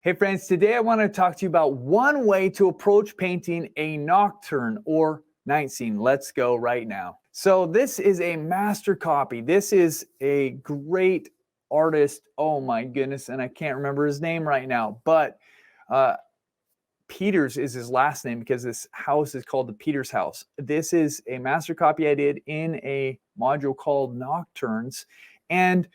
Hey friends, today I want to talk to you about one way to approach painting a nocturne or night scene. Let's go right now. So this is a master copy. This is a great artist. Oh my goodness, and I can't remember his name right now, but Peters is his last name because this house is called the Peters house. This is a master copy I did in a module called Nocturnes. And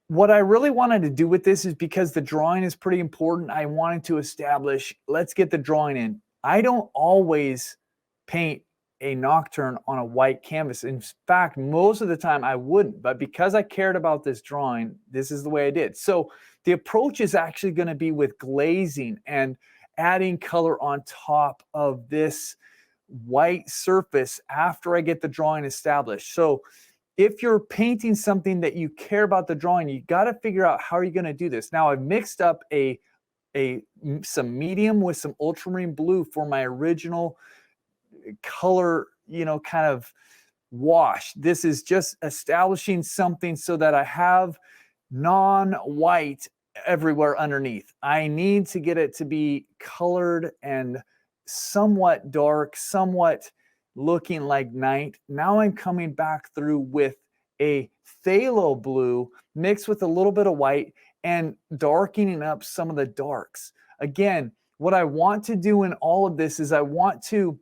what I really wanted to do with this is because the drawing is pretty important. I wanted to establish, let's get the drawing in. I don't always paint a nocturne on a white canvas. In fact, most of the time I wouldn't, but because I cared about this drawing, this is the way I did. So the approach is actually going to be with glazing and adding color on top of this white surface after I get the drawing established. So if you're painting something that you care about the drawing, you got to figure out how are you going to do this. Now I've mixed up some medium with some ultramarine blue for my original color, kind of wash. This is just establishing something so that I have non-white everywhere underneath. I need to get it to be colored and somewhat dark, somewhat looking like night. Now I'm coming back through with a phthalo blue mixed with a little bit of white and darkening up some of the darks. Again, what I want to do in all of this is I want to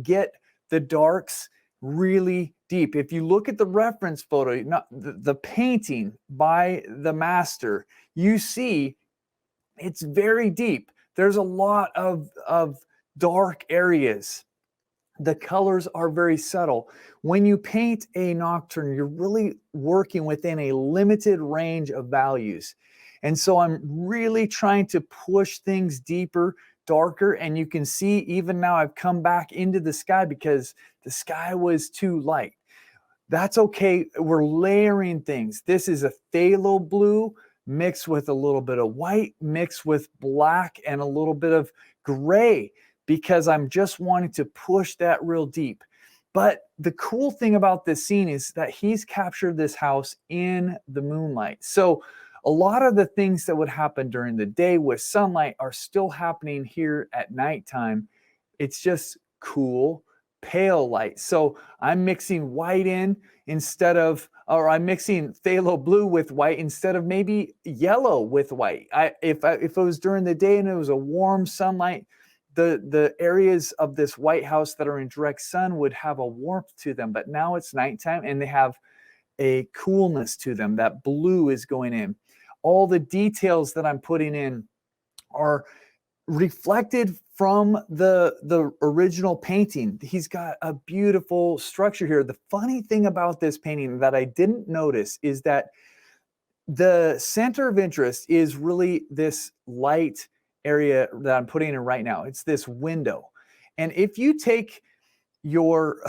get the darks really deep. If you look at the reference photo, not the painting by the master, you see it's very deep. There's a lot of dark areas. The colors are very subtle. When you paint a nocturne, you're really working within a limited range of values. And so I'm really trying to push things deeper, darker, and you can see even now I've come back into the sky because the sky was too light. That's okay. We're layering things. This is a phthalo blue mixed with a little bit of white, mixed with black and a little bit of gray, because I'm just wanting to push that real deep. But the cool thing about this scene is that he's captured this house in the moonlight. So a lot of the things that would happen during the day with sunlight are still happening here at nighttime. It's just cool, pale light. So I'm mixing white in instead of, or I'm mixing phthalo blue with white instead of maybe yellow with white. If it was during the day and it was a warm sunlight, the areas of this White House that are in direct sun would have a warmth to them. But now it's nighttime and they have a coolness to them. That blue is going in. All the details that I'm putting in are reflected from the original painting. He's got a beautiful structure here. The funny thing about this painting that I didn't notice is that the center of interest is really this light area that I'm putting in right now. It's this window. And if you take your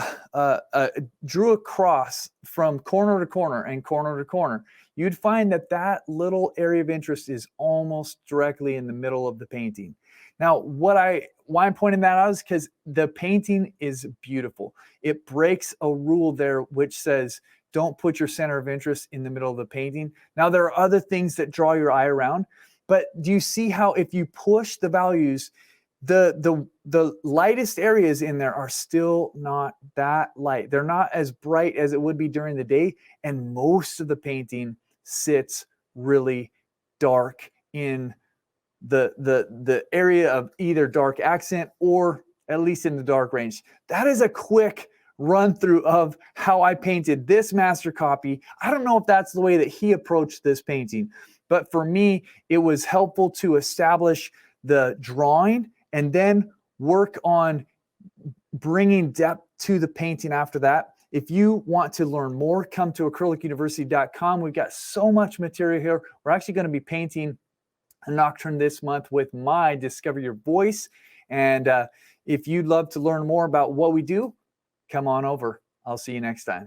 drew a cross from corner to corner and corner to corner, you'd find that that little area of interest is almost directly in the middle of the painting. Now, why I'm pointing that out is because the painting is beautiful. It breaks a rule there which says don't put your center of interest in the middle of the painting. Now, there are other things that draw your eye around, but do you see how if you push the values, the lightest areas in there are still not that light. They're not as bright as it would be during the day, and most of the painting sits really dark in the area of either dark accent or at least in the dark range. That is a quick run through of how I painted this master copy. I don't know if that's the way that he approached this painting, but for me, it was helpful to establish the drawing and then work on bringing depth to the painting after that. If you want to learn more, come to acrylicuniversity.com. We've got so much material here. We're actually going to be painting a nocturne this month with my Discover Your Voice. And if you'd love to learn more about what we do, come on over. I'll see you next time.